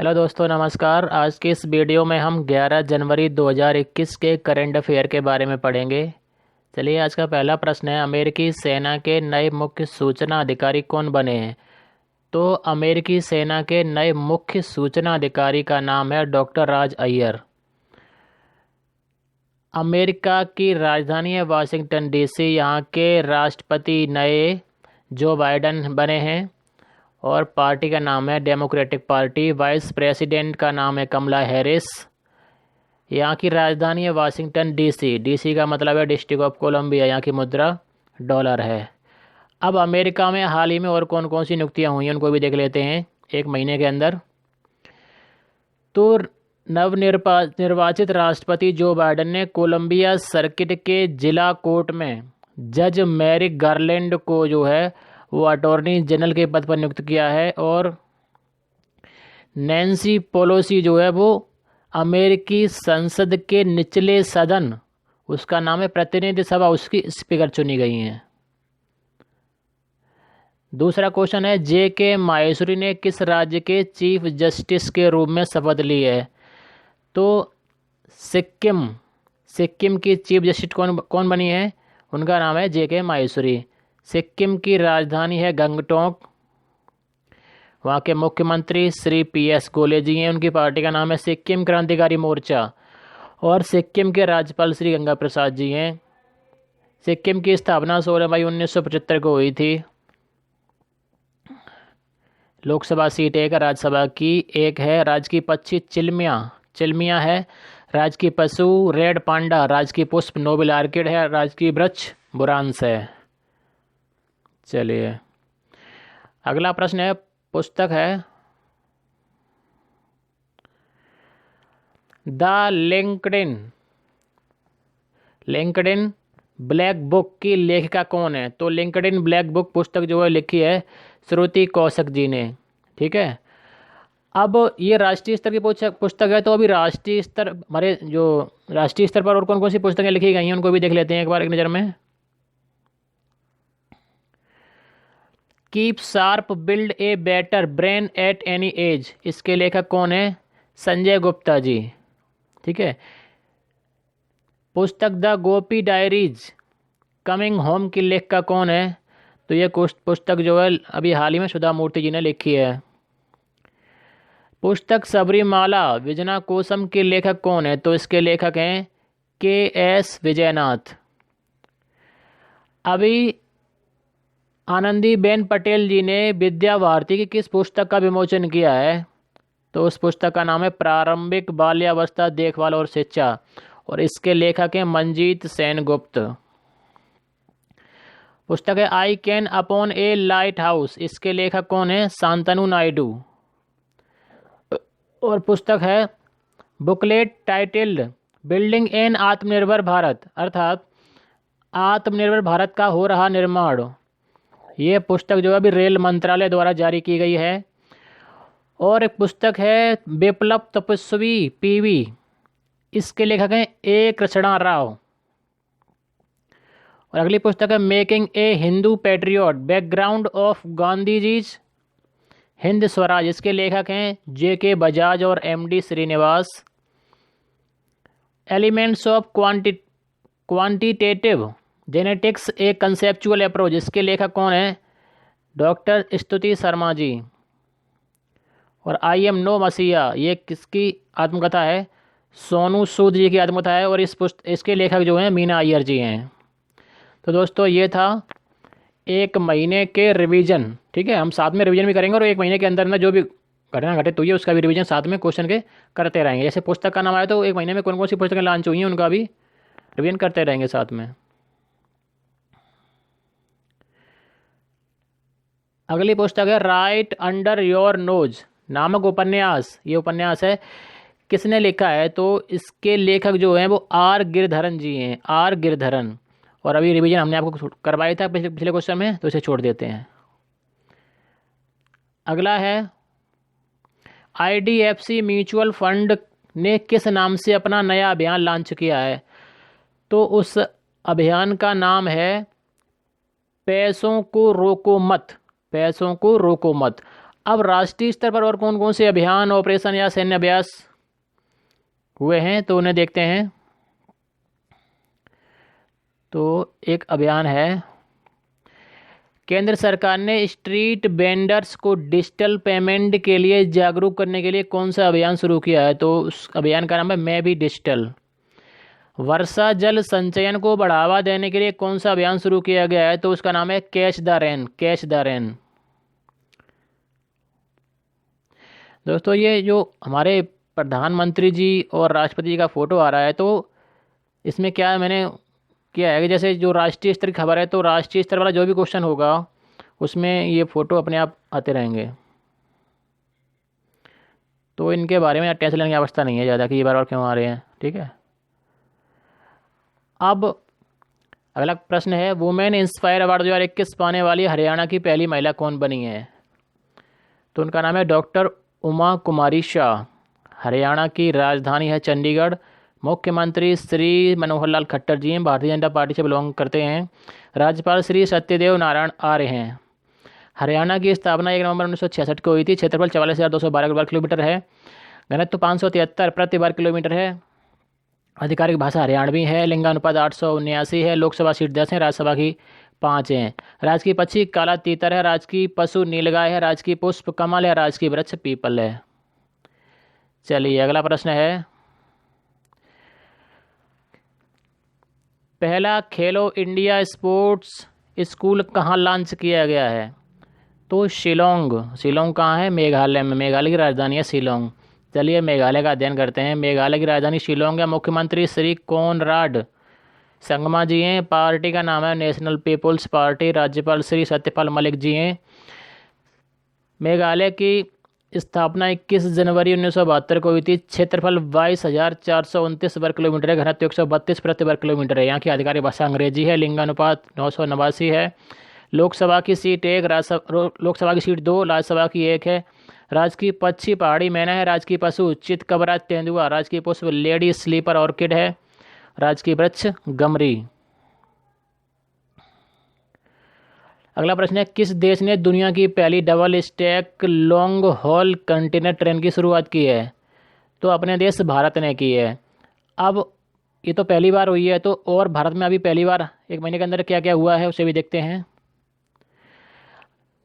Hello दोस्तों, नमस्कार। आज के इस वीडियो में हम 11 जनवरी 2021 के करंट अफेयर के बारे में पढ़ेंगे। चलिए, आज का पहला प्रश्न है, अमेरिकी सेना के नए मुख्य सूचना अधिकारी कौन बने हैं? तो अमेरिकी सेना के नए मुख्य सूचना अधिकारी का नाम है डॉक्टर राज अय्यर। अमेरिका की राजधानी है वाशिंगटन डीसी। यहाँ के राष्ट्रपति नए जो बाइडन बने हैं और पार्टी का नाम है डेमोक्रेटिक पार्टी। वाइस प्रेसिडेंट का नाम है कमला हैरिस। यहाँ की राजधानी है वाशिंगटन डीसी। डीसी का मतलब है डिस्ट्रिक्ट ऑफ कोलंबिया। यहाँ की मुद्रा डॉलर है। अब अमेरिका में हाल ही में और कौन कौन सी नियुक्तियाँ हुई हैं उनको भी देख लेते हैं एक महीने के अंदर। तो निर्वाचित राष्ट्रपति जो बाइडन ने कोलंबिया सर्किट के जिला कोर्ट में जज मैरिक गारलैंड को जो है वो अटॉर्नी जनरल के पद पर नियुक्त किया है। और नैन्सी पेलोसी जो है वो अमेरिकी संसद के निचले सदन, उसका नाम है प्रतिनिधि सभा, उसकी स्पीकर चुनी गई हैं। दूसरा क्वेश्चन है, जे.के. माहेश्वरी ने किस राज्य के चीफ जस्टिस के रूप में शपथ ली है? तो सिक्किम की चीफ जस्टिस कौन बनी है? उनका नाम है जे.के. माहेश्वरी। सिक्किम की राजधानी है गंगटोक। वहाँ के मुख्यमंत्री श्री पी.एस. गोले जी हैं। उनकी पार्टी का नाम है सिक्किम क्रांतिकारी मोर्चा। और सिक्किम के राज्यपाल श्री गंगा प्रसाद जी हैं। सिक्किम की स्थापना 16 मई 1975 को हुई थी। लोकसभा सीट एक है, राज्यसभा की एक है। राज्य की पक्षी चिलमिया है। राज्य की पशु रेड पांडा। राज्य की पुष्प नोबल आर्किड है। राज्य की वृक्ष बुरांस है। चलिए, अगला प्रश्न है, पुस्तक है द लिंक्डइन ब्लैक बुक की लेखिका कौन है? तो लिंक्डइन ब्लैक बुक पुस्तक जो है लिखी है श्रुति कौशिक जी ने। ठीक है। अब ये राष्ट्रीय स्तर की पुस्तक है, तो अभी राष्ट्रीय स्तर हमारे जो राष्ट्रीय स्तर पर और कौन कौन सी पुस्तकें लिखी गई हैं उनको भी देख लेते हैं एक बार एक नज़र में। Keep sharp build a better brain at any as, इसके लेखक कौन है? संजय गुप्ता जी। ठीक है। पुस्तक the Gopi diaries coming home की लेखिका कौन है? तो ये पुस्तक जो है अभी हाल ही में सुधा मूर्ति जी ने लिखी है। पुस्तक सबरीमाला विजना कोसम के लेखक कौन है? तो इसके लेखक हैं के.एस. विजयनाथ। अभी आनंदीबेन पटेल जी ने विद्या भारती की किस पुस्तक का विमोचन किया है? तो उस पुस्तक का नाम है प्रारंभिक बाल्यावस्था देखभाल और शिक्षा। और इसके लेखक हैं मंजीत सेनगुप्त। पुस्तक है I can upon A light house, इसके लेखक कौन है? शांतनु नायडू। और पुस्तक है बुकलेट टाइटल्ड बिल्डिंग एन आत्मनिर्भर भारत, अर्थात आत्मनिर्भर भारत का हो रहा निर्माण। ये पुस्तक जो है अभी रेल मंत्रालय द्वारा जारी की गई है। और एक पुस्तक है विप्लव तपस्वी पीवी, इसके लेखक हैं ए कृष्णा राव। और अगली पुस्तक है making a Hindu patriot background of Gandhi ji's Hind Swaraj, इसके लेखक हैं जे.के. बजाज और M D. Srinivas. Elements of quantitative genetics a conceptual approach, इसके लेखक कौन है? डॉक्टर स्तुति शर्मा जी। और आई एम नो मसीहा, ये किसकी आत्मकथा है? सोनू सूद जी की आत्मकथा है। और इसके लेखक जो हैं मीना अय्यर जी हैं। तो दोस्तों, ये था एक महीने के रिवीजन। ठीक है, हम साथ में रिवीजन भी करेंगे और एक महीने के अंदर ना जो भी घटना घटित हुई है उसका भी रिवीजन साथ में क्वेश्चन के करते रहेंगे। जैसे पुस्तक का नाम आया तो एक महीने में कौन कौन सी पुस्तकें लॉन्च हुई हैं उनका भी रिवीजन करते रहेंगे साथ में। अगली पुस्तक है राइट अंडर योर नोज नामक उपन्यास। ये उपन्यास है, किसने लिखा है? तो इसके लेखक जो हैं वो आर गिरधरन जी हैं। आर गिरधरन। और अभी रिवीजन हमने आपको करवाया था पिछले क्वेश्चन में, तो इसे छोड़ देते हैं। अगला है IDFC म्यूचुअल फंड ने किस नाम से अपना नया अभियान लॉन्च किया है? तो उस अभियान का नाम है पैसों को रोको मत। पैसों को रोको मत। अब राष्ट्रीय स्तर पर और कौन कौन से अभियान, ऑपरेशन या सैन्य अभ्यास हुए हैं, तो उन्हें देखते हैं। तो एक अभियान है, केंद्र सरकार ने स्ट्रीट वेंडर्स को डिजिटल पेमेंट के लिए जागरूक करने के लिए कौन सा अभियान शुरू किया है, तो उस अभियान का नाम है मैं भी डिजिटल। वर्षा जल संचयन को बढ़ावा देने के लिए कौन सा अभियान शुरू किया गया है, तो उसका नाम है catch the rain, catch the rain. दोस्तों ये जो हमारे प्रधानमंत्री जी और राष्ट्रपति जी का फ़ोटो आ रहा है, तो इसमें क्या है, मैंने किया है कि जैसे जो राष्ट्रीय स्तर की खबर है, तो राष्ट्रीय स्तर वाला जो भी क्वेश्चन होगा उसमें ये फ़ोटो अपने आप आते रहेंगे। तो इनके बारे में टेंशन लेने की आवश्यकता नहीं है ज़्यादा कि ये बार बार क्यों आ रहे हैं, ठीक है। अब अगला प्रश्न है, वुमेन इंस्पायर अवार्ड 2021 पाने वाली हरियाणा की पहली महिला कौन बनी है, तो उनका नाम है डॉक्टर उमा कुमारी शाह। हरियाणा की राजधानी है चंडीगढ़। मुख्यमंत्री श्री मनोहर लाल खट्टर जी हैं, भारतीय जनता पार्टी से बिलोंग करते हैं। राज्यपाल श्री सत्यदेव नारायण आर्य हैं। हरियाणा की स्थापना 1 नवंबर 1966 को हुई थी। क्षेत्रफल 44,212 वर्ग किलोमीटर है। घनत्व 573 प्रति वर्ग किलोमीटर है। आधिकारिक भाषा हरियाणवी है। लिंगानुपात 879 है। लोकसभा सीट 10 है, राज्यसभा की 5 हैं। राजकीय पक्षी काला तीतर है। राजकीय पशु नीलगाय है। राजकीय पुष्प कमल है। राजकीय वृक्ष पीपल है। चलिए अगला प्रश्न है, पहला खेलो इंडिया स्पोर्ट्स स्कूल कहाँ लॉन्च किया गया है, तो शिलोंग। शिलोंग कहाँ है, मेघालय में। मेघालय की राजधानी है शिलोंग। चलिए मेघालय का अध्ययन करते हैं। मेघालय की राजधानी शिलोंग है। मुख्यमंत्री श्री कोनराड संगमा जी हैं। पार्टी का नाम है नेशनल पीपुल्स पार्टी। राज्यपाल श्री सत्यपाल मलिक जी हैं। मेघालय की स्थापना 21 जनवरी 1972 को हुई थी। क्षेत्रफल 22,429 वर्ग किलोमीटर है। घनत्व 132 प्रति वर्ग किलोमीटर है। यहाँ की आधिकारिक भाषा अंग्रेजी है। लिंगानुपात 989 है। लोकसभा की सीट 1, लोकसभा की सीट 2, राज्यसभा की 1 है। राजकीय पक्षी पहाड़ी मैना है। राजकीय पशु चितकबरा तेंदुआ। राजकीय पुष्प लेडी स्लीपर ऑर्किड है। राजकीय वृक्ष गमरी। अगला प्रश्न है, किस देश ने दुनिया की पहली double stack long haul container train की शुरुआत की है, तो अपने देश भारत ने की है। अब ये तो पहली बार हुई है, तो और भारत में अभी पहली बार 1 महीने के अंदर क्या क्या हुआ है उसे भी देखते हैं।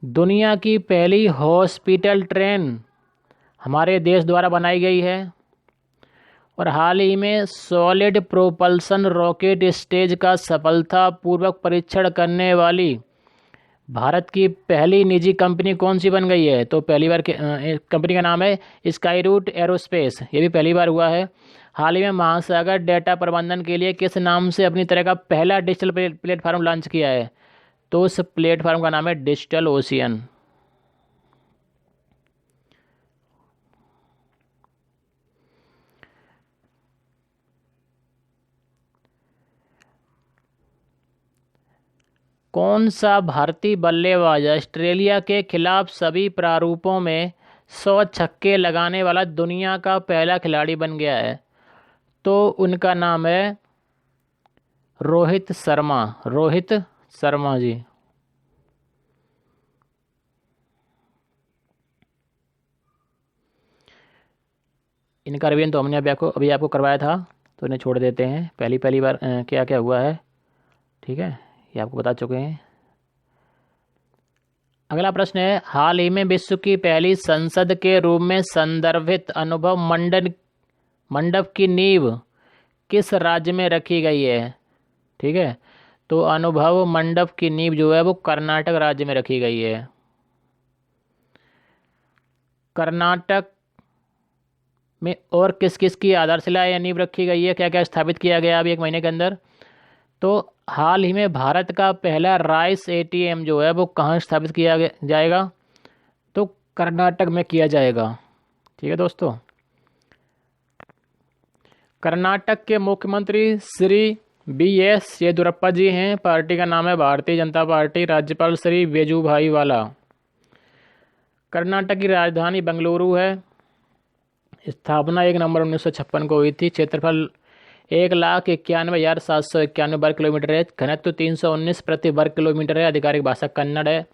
दुनिया की पहली हॉस्पिटल ट्रेन हमारे देश द्वारा बनाई गई है। और हाल ही में सॉलिड प्रोपल्सन रॉकेट स्टेज का सफलतापूर्वक परीक्षण करने वाली भारत की पहली निजी कंपनी कौन सी बन गई है, तो पहली बार कंपनी का नाम है स्काई रूट एरोस्पेस। ये भी पहली बार हुआ है। हाल ही में महासागर डेटा प्रबंधन के लिए किस नाम से अपनी तरह का पहला डिजिटल प्लेटफॉर्म लॉन्च किया है, तो उस प्लेटफॉर्म का नाम है डिजिटल ओशियन। कौन सा भारतीय बल्लेबाज ऑस्ट्रेलिया के खिलाफ सभी प्रारूपों में 100 छक्के लगाने वाला दुनिया का पहला खिलाड़ी बन गया है, तो उनका नाम है रोहित शर्मा। रोहित शर्मा जी। इनका रिवीजन तो हमने अभी आपको करवाया था, तो इन्हें छोड़ देते हैं। पहली पहली बार क्या क्या हुआ है, ठीक है, ये आपको बता चुके हैं। अगला प्रश्न है, हाल ही में विश्व की पहली संसद के रूप में संदर्भित अनुभव मंडप की नींव किस राज्य में रखी गई है, ठीक है, तो अनुभव मंडप की नींव जो है वो कर्नाटक राज्य में रखी गई है। कर्नाटक में और किस किस की आधारशिला या नींव रखी गई है, क्या क्या स्थापित किया गया अभी 1 महीने के अंदर, तो हाल ही में भारत का पहला राइस एटीएम जो है वो कहाँ स्थापित किया जाएगा, तो कर्नाटक में किया जाएगा। ठीक है दोस्तों, कर्नाटक के मुख्यमंत्री श्री BS येदियुरप्पा जी हैं। पार्टी का नाम है भारतीय जनता पार्टी। राज्यपाल श्री वेजुभाई वाला। कर्नाटक की राजधानी बेंगलुरु है। स्थापना 1 नवंबर 1956 को हुई थी। क्षेत्रफल 1,91,791 वर्ग किलोमीटर है। घनत्व 319 प्रति वर्ग किलोमीटर है। आधिकारिक भाषा कन्नड़ है।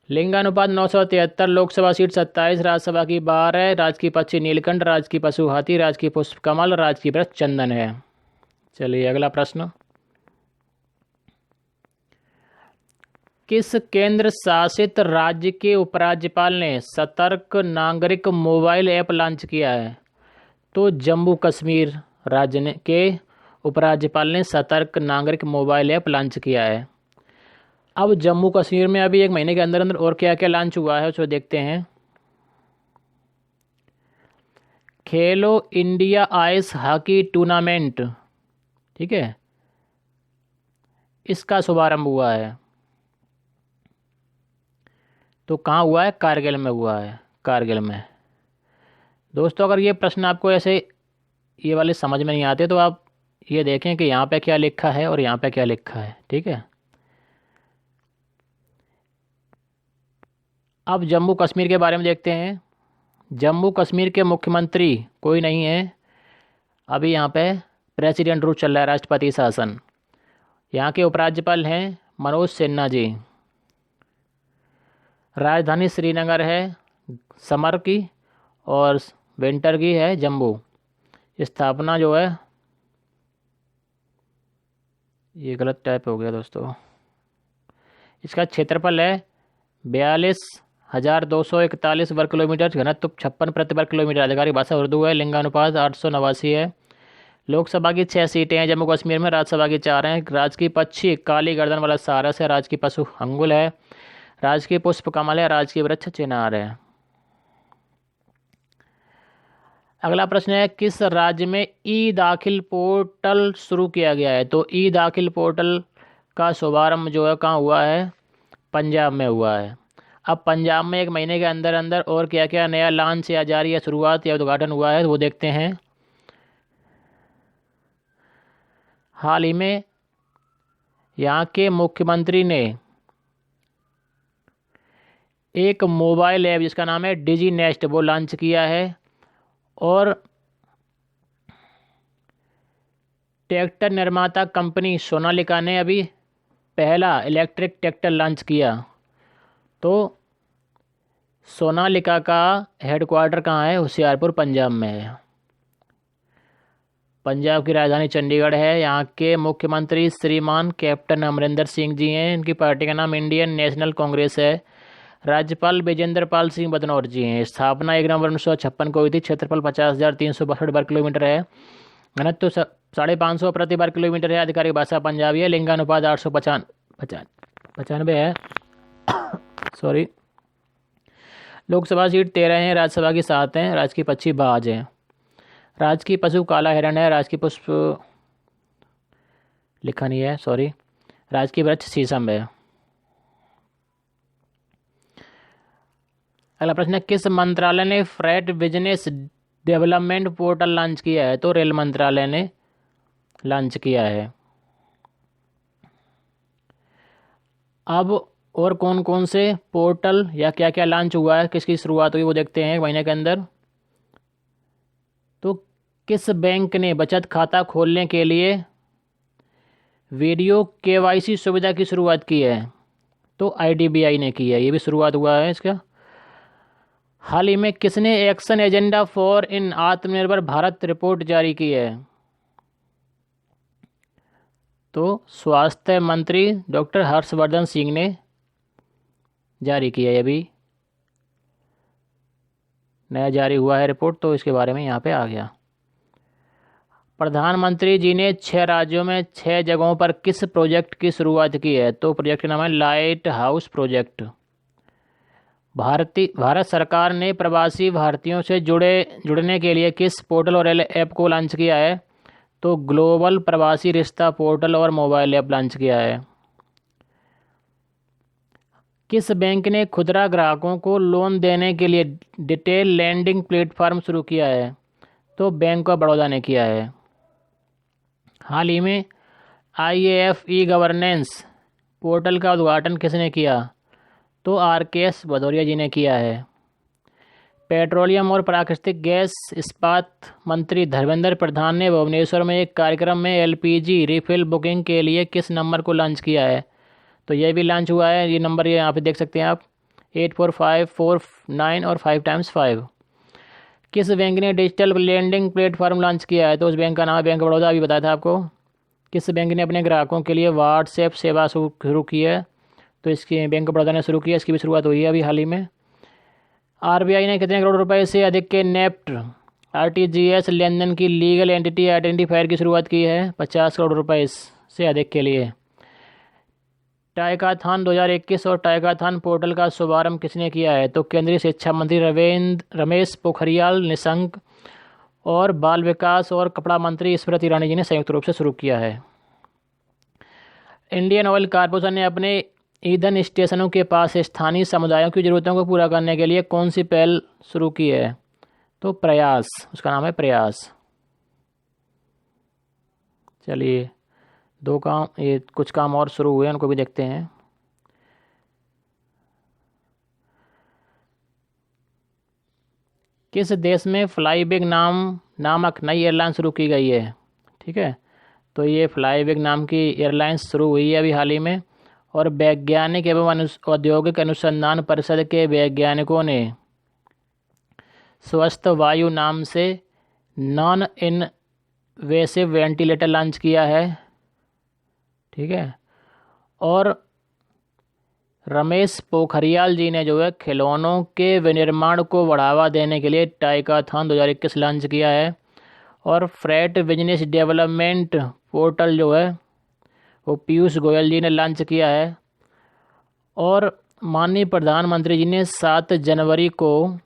लिंगानुपात 973, लोकसभा सीट 27, राज्यसभा की 12, राजकीय पक्षी नीलकंठ, राजकीय पशु हाथी, राजकीय पुष्प कमल, राजकीय वृक्ष चंदन है। चलिए अगला प्रश्न। किस केंद्र शासित राज्य के उपराज्यपाल ने सतर्क नागरिक मोबाइल ऐप लॉन्च किया है? तो जम्मू कश्मीर राज्य के उपराज्यपाल ने सतर्क नागरिक मोबाइल ऐप लॉन्च किया है। अब जम्मू कश्मीर में अभी 1 महीने के अंदर अंदर और क्या क्या लॉन्च हुआ है उसको देखते हैं। खेलो इंडिया आइस हॉकी टूर्नामेंट, ठीक है, इसका शुभारंभ हुआ है। तो कहाँ हुआ है? कारगिल में हुआ है, कारगिल में। दोस्तों अगर ये प्रश्न आपको ऐसे ये वाले समझ में नहीं आते तो आप ये देखें कि यहाँ पे क्या लिखा है और यहाँ पे क्या लिखा है, ठीक है। अब जम्मू कश्मीर के बारे में देखते हैं। जम्मू कश्मीर के मुख्यमंत्री कोई नहीं है, अभी यहाँ पे प्रेसिडेंट रूल चल रहा है, राष्ट्रपति शासन। यहाँ के उपराज्यपाल हैं मनोज सिन्हा जी। राजधानी श्रीनगर है समर की, और विंटर की है जम्मू। स्थापना जो है, ये गलत टाइप हो गया दोस्तों, इसका क्षेत्रफल है 42,241 वर्ग किलोमीटर, घनत्व 56 प्रति वर्ग किलोमीटर, आधिकारिक भाषा उर्दू है, लिंगानुपात 889 है। लोकसभा की 6 सीटें हैं जम्मू कश्मीर में, राज्यसभा की 4 हैं। राजकीय पक्षी काली गर्दन वाला सारस है, राजकीय पशु अंगुल है, राजकीय पुष्प कमल है, राजकीय वृक्ष चिनार है। अगला प्रश्न है, किस राज्य में ई दाखिल पोर्टल शुरू किया गया है? तो ई दाखिल पोर्टल का शुभारंभ जो है कहाँ हुआ है? पंजाब में हुआ है। अब पंजाब में 1 महीने के अंदर अंदर और क्या क्या नया लॉन्च या जारी या शुरुआत या उद्घाटन हुआ है वो देखते हैं। हाल ही में यहाँ के मुख्यमंत्री ने एक मोबाइल ऐप जिसका नाम है डिजी नेस्ट वो लॉन्च किया है, और ट्रैक्टर निर्माता कंपनी सोनालिका ने अभी पहला इलेक्ट्रिक ट्रैक्टर लॉन्च किया। तो सोनालिका का हेडक्वार्टर कहाँ है? होशियारपुर पंजाब में है। पंजाब की राजधानी चंडीगढ़ है। यहाँ के मुख्यमंत्री श्रीमान कैप्टन अमरिंदर सिंह जी हैं। इनकी पार्टी का नाम इंडियन नेशनल कांग्रेस है। राज्यपाल विजेंद्र पाल सिंह बदनौर जी हैं। स्थापना 1 नवंबर 1956 को हुई थी। क्षेत्रफल 50,362 वर्ग किलोमीटर है। घनत्व 550 प्रति वर्ग किलोमीटर है। आधिकारिक भाषा पंजाबी है। लिंगानुपात 895 है। सॉरी। लोकसभा सीट 13 हैं, राज्यसभा की 7 हैं। राजकीय पक्षी बाज हैं। राजकीय पशु काला हिरण है। राजकीय पुष्प लिखा नहीं है, सॉरी। राजकीय वृक्ष शीशम है। अगला प्रश्न है, किस मंत्रालय ने freight business development portal launch किया है? तो रेल मंत्रालय ने लॉन्च किया है। अब और कौन कौन से पोर्टल या क्या क्या लॉन्च हुआ है, किसकी शुरुआत हुई वो देखते हैं 1 महीने के अंदर। तो किस बैंक ने बचत खाता खोलने के लिए वीडियो केवाईसी सुविधा की शुरुआत की है? तो IDBI ने की है। ये भी शुरुआत हुआ है इसका। हाल ही में किसने एक्शन एजेंडा फॉर इन आत्मनिर्भर भारत रिपोर्ट जारी की है? तो स्वास्थ्य मंत्री डॉक्टर हर्षवर्धन सिंह ने जारी किया है। अभी नया जारी हुआ है रिपोर्ट, तो इसके बारे में यहाँ पे आ गया। प्रधानमंत्री जी ने 6 राज्यों में 6 जगहों पर किस प्रोजेक्ट की शुरुआत की है? तो प्रोजेक्ट का नाम है लाइट हाउस प्रोजेक्ट। भारत सरकार ने प्रवासी भारतीयों से जुड़ने के लिए किस पोर्टल और ऐप को लॉन्च किया है? तो ग्लोबल प्रवासी रिश्ता पोर्टल और मोबाइल ऐप लॉन्च किया है। किस बैंक ने खुदरा ग्राहकों को लोन देने के लिए डिटेल लैंडिंग प्लेटफॉर्म शुरू किया है? तो बैंक ऑफ बड़ौदा ने किया है। हाल ही में IAF ई गवर्नेंस पोर्टल का उद्घाटन किसने किया? तो RKS भदौरिया जी ने किया है। पेट्रोलियम और प्राकृतिक गैस इस्पात मंत्री धर्मेंद्र प्रधान ने भुवनेश्वर में एक कार्यक्रम में LPG रिफिल बुकिंग के लिए किस नंबर को लॉन्च किया है? तो यह भी लॉन्च हुआ है। ये नंबर ये यहाँ पे देख सकते हैं आप, 845449 और 5 टाइम्स 5। किस बैंक ने डिजिटल लेंडिंग प्लेटफॉर्म लॉन्च किया है? तो उस बैंक का नाम है बैंक ऑफ बड़ौदा, अभी बताया था आपको। किस बैंक ने अपने ग्राहकों के लिए व्हाट्सएप सेवा शुरू की है? तो इसकी बैंक ऑफ बड़ौदा ने शुरू किया, इसकी भी शुरुआत हुई है अभी हाल ही में। आरबीआई ने कितने करोड़ रुपए से अधिक के नेफ्ट आरटीजीएस लेनदेन की लीगल एंटिटी आइडेंटिफायर की शुरुआत की है? 50 करोड़ रुपए से अधिक के लिए। टाइकाथॉन 2021 और टाइकाथॉन पोर्टल का शुभारंभ किसने किया है? तो केंद्रीय शिक्षा मंत्री रमेश पोखरियाल निशंक और बाल विकास और कपड़ा मंत्री स्मृति ईरानी जी ने संयुक्त रूप से शुरू किया है। इंडियन ऑयल कॉरपोरेशन ने अपने ईंधन स्टेशनों के पास स्थानीय समुदायों की ज़रूरतों को पूरा करने के लिए कौन सी पहल शुरू की है? तो प्रयास, उसका नाम है प्रयास। चलिए ये कुछ काम और शुरू हुए हैं, उनको भी देखते हैं। किस देश में फ्लाईबिग नामक नई एयरलाइन शुरू की गई है? ठीक है, तो ये फ्लाईबिग नाम की एयरलाइंस शुरू हुई है अभी हाल ही में। और वैज्ञानिक एवं औद्योगिक अनुसंधान परिषद के वैज्ञानिकों ने स्वस्थ वायु नाम से नॉन इनवेसिव वेंटिलेटर लॉन्च किया है। ठीक है, और रमेश पोखरियाल जी ने जो है खिलौनों के विनिर्माण को बढ़ावा देने के लिए टाइकाथॉन 2021 लॉन्च किया है। और फ्रेट बिजनेस डेवलपमेंट पोर्टल जो है वो पीयूष गोयल जी ने लॉन्च किया है। और माननीय प्रधानमंत्री जी ने 7 जनवरी को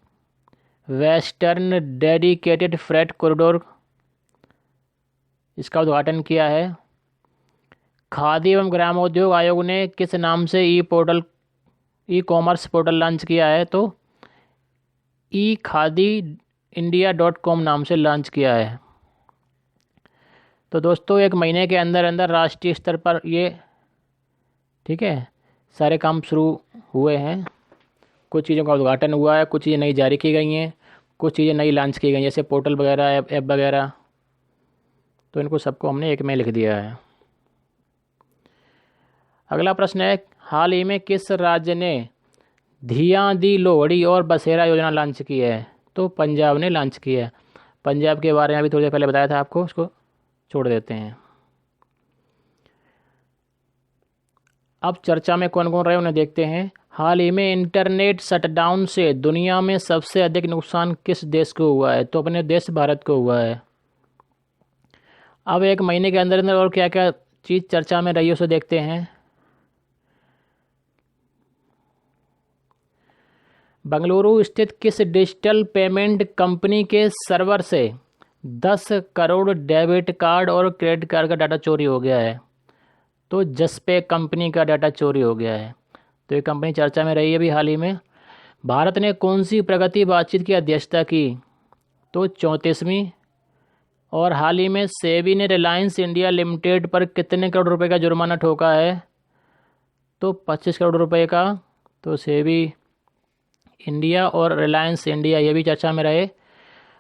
वेस्टर्न डेडिकेटेड फ्रेट कॉरिडोर इसका उद्घाटन किया है। खादी एवं ग्रामोद्योग आयोग ने किस नाम से ई कॉमर्स पोर्टल लॉन्च किया है? तो ekhadiindia.com नाम से लॉन्च किया है। तो दोस्तों, एक महीने के अंदर अंदर राष्ट्रीय स्तर पर ये, ठीक है, सारे काम शुरू हुए हैं। कुछ चीज़ों का उद्घाटन हुआ है, कुछ चीज़ें नई जारी की गई हैं, कुछ चीज़ें नई लॉन्च की गई हैं, जैसे पोर्टल वगैरह, ऐप वगैरह। तो इनको सबको हमने एक में लिख दिया है। अगला प्रश्न है, हाल ही में किस राज्य ने धियां दी लोहड़ी और बसेरा योजना लॉन्च की है? तो पंजाब ने लॉन्च की है। पंजाब के बारे में अभी थोड़ी देर पहले बताया था आपको, उसको छोड़ देते हैं। अब चर्चा में कौन कौन रहे उन्हें देखते हैं। हाल ही में इंटरनेट शटडाउन से दुनिया में सबसे अधिक नुकसान किस देश को हुआ है? तो अपने देश भारत को हुआ है। अब एक महीने के अंदर अंदर और क्या क्या चीज़ चर्चा में रही उसे देखते हैं। बंगलुरु स्थित किस डिजिटल पेमेंट कंपनी के सर्वर से 10 करोड़ डेबिट कार्ड और क्रेडिट कार्ड का डाटा चोरी हो गया है? तो जसपे कंपनी का डाटा चोरी हो गया है। तो ये कंपनी चर्चा में रही है अभी हाल ही में। भारत ने कौन सी प्रगति बातचीत की अध्यक्षता की? तो 34वीं। और हाल ही में सेबी ने रिलायंस इंडिया लिमिटेड पर कितने करोड़ रुपए का जुर्माना ठोका है? तो 25 करोड़ रुपए का। तो सेबी इंडिया और रिलायंस इंडिया ये भी चर्चा में रहे।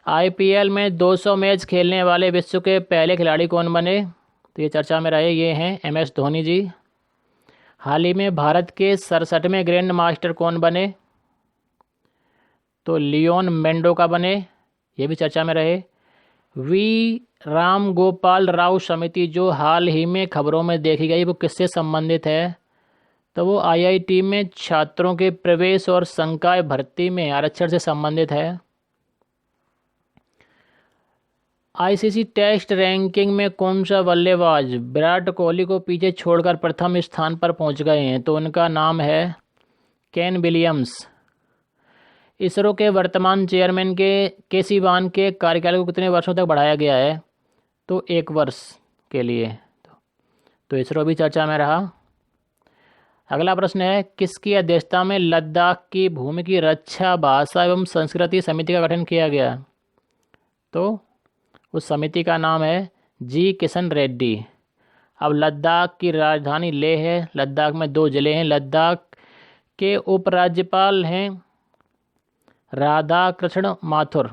आईपीएल में 200 मैच खेलने वाले विश्व के पहले खिलाड़ी कौन बने? तो ये चर्चा में रहे, ये हैं एमएस धोनी जी। हाल ही में भारत के 67वें ग्रैंड मास्टर कौन बने? तो लियोन मेंडोका बने, ये भी चर्चा में रहे। वी राम गोपाल राव समिति जो हाल ही में खबरों में देखी गई, वो किससे संबंधित है? तो वो आईआईटी में छात्रों के प्रवेश और संकाय भर्ती में आरक्षण से संबंधित है। आईसीसी टेस्ट रैंकिंग में कौन सा बल्लेबाज विराट कोहली को पीछे छोड़कर प्रथम स्थान पर पहुंच गए हैं? तो उनका नाम है केन विलियम्स। इसरो के वर्तमान चेयरमैन के सिवान के कार्यकाल को कितने वर्षों तक बढ़ाया गया है? तो 1 वर्ष के लिए। तो इसरो भी चर्चा में रहा। अगला प्रश्न है, किसकी अध्यक्षता में लद्दाख की भूमि की रक्षा भाषा एवं संस्कृति समिति का गठन किया गया? तो उस समिति का नाम है जी किशन रेड्डी। अब लद्दाख की राजधानी लेह है। लद्दाख में 2 ज़िले हैं। लद्दाख के उपराज्यपाल हैं राधा कृष्ण माथुर।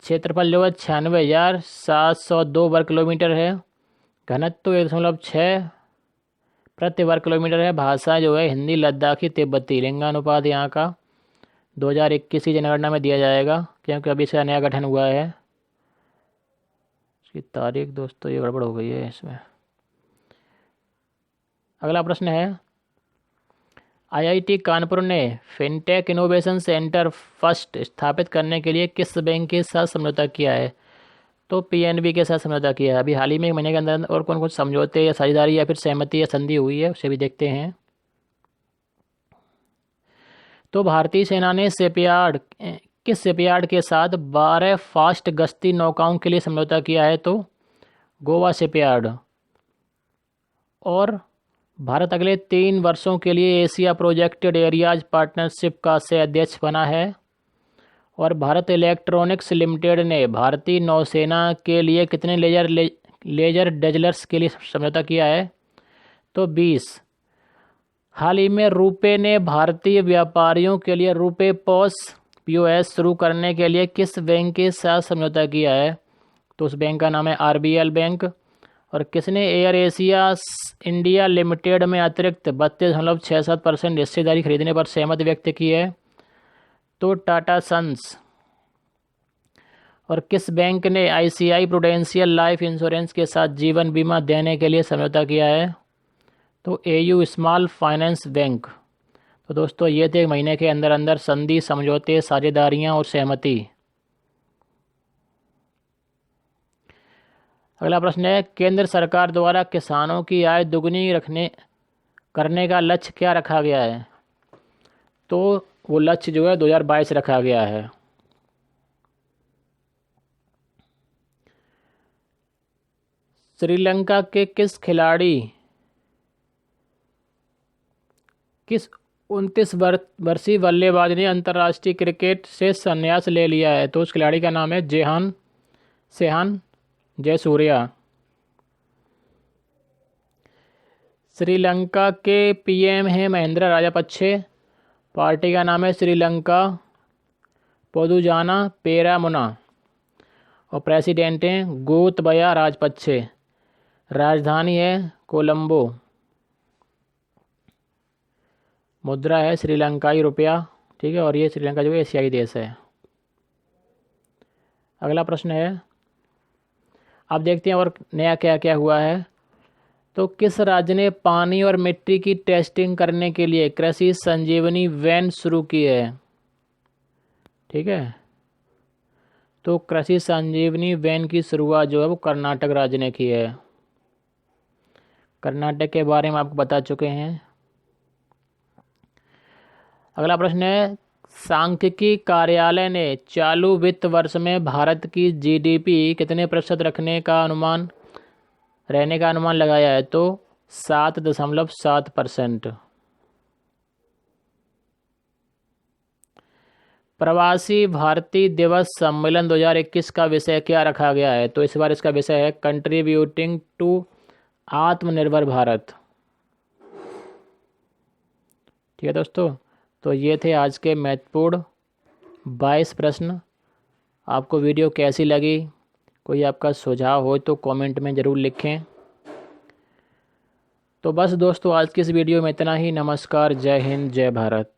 क्षेत्रफल जो है 96,702 वर्ग किलोमीटर है। घनत्व 1.6 प्रति वर्ग किलोमीटर है। भाषा जो है हिंदी, लद्दाखी, तिब्बती। लिंगानुपात यहाँ का 2021 की जनगणना में दिया जाएगा, क्योंकि अभी इसका नया गठन हुआ है। इसकी तारीख दोस्तों ये गड़बड़ हो गई है इसमें। अगला प्रश्न है, आईआईटी कानपुर ने फिनटेक इनोवेशन सेंटर फर्स्ट स्थापित करने के लिए किस बैंक के साथ समझौता किया है? तो पीएनबी के साथ समझौता किया है। अभी हाल ही में एक महीने के अंदर और कौन कौन समझौते या साझेदारी या फिर सहमति या संधि हुई है उसे भी देखते हैं। तो भारतीय सेना ने किस शिपयार्ड के साथ 12 फास्ट गश्ती नौकाओं के लिए समझौता किया है? तो गोवा शिपयार्ड। और भारत अगले 3 वर्षों के लिए एशिया प्रोजेक्टेड एरियाज पार्टनरशिप का से अध्यक्ष बना है। और भारत इलेक्ट्रॉनिक्स लिमिटेड ने भारतीय नौसेना के लिए कितने लेजर डेजलर्स के लिए समझौता किया है? तो 20। हाल ही में रुपे ने भारतीय व्यापारियों के लिए रुपे POS शुरू करने के लिए किस बैंक के साथ समझौता किया है? तो उस बैंक का नाम है RBL बैंक। और किसने एयर एशिया इंडिया लिमिटेड में अतिरिक्त 32.67% हिस्सेदारी खरीदने पर सहमति व्यक्त की है? तो टाटा सन्स। और किस बैंक ने ICICI प्रूडेंशियल लाइफ इंश्योरेंस के साथ जीवन बीमा देने के लिए समझौता किया है? तो AU स्मॉल फाइनेंस बैंक। तो दोस्तों ये थे महीने के अंदर अंदर संधि, समझौते, साझेदारियां और सहमति। अगला प्रश्न है, केंद्र सरकार द्वारा किसानों की आय दुगनी करने का लक्ष्य क्या रखा गया है? तो वो लक्ष्य जो है 2022 रखा गया है। श्रीलंका के किस 29 वर्षीय बल्लेबाज ने अंतर्राष्ट्रीय क्रिकेट से संन्यास ले लिया है? तो उस खिलाड़ी का नाम है सेहान जयसूर्या। श्रीलंका के PM हैं महिंद्रा राजापक्षे। पार्टी का नाम है श्रीलंका पोदुजाना पेरामुना। और प्रेसिडेंट हैं गोतबया राजपक्षे। राजधानी है कोलंबो। मुद्रा है श्रीलंकाई रुपया। ठीक है, और ये श्रीलंका जो है एशियाई देश है। अगला प्रश्न है, अब देखते हैं और नया क्या क्या हुआ है। तो किस राज्य ने पानी और मिट्टी की टेस्टिंग करने के लिए कृषि संजीवनी वैन शुरू की है? ठीक है, तो कृषि संजीवनी वैन की शुरुआत जो है वो कर्नाटक राज्य ने की है। कर्नाटक के बारे में आपको बता चुके हैं। अगला प्रश्न है, सांख्यिकी कार्यालय ने चालू वित्त वर्ष में भारत की GDP कितने प्रतिशत रहने का अनुमान लगाया है? तो 7.7%। प्रवासी भारतीय दिवस सम्मेलन 2021 का विषय क्या रखा गया है? तो इस बार इसका विषय है कंट्रीब्यूटिंग टू आत्मनिर्भर भारत। ठीक है दोस्तों, तो ये थे आज के महत्वपूर्ण 22 प्रश्न। आपको वीडियो कैसी लगी? कोई आपका सुझाव हो तो कमेंट में ज़रूर लिखें। तो बस दोस्तों आज की इस वीडियो में इतना ही। नमस्कार, जय हिंद, जय भारत।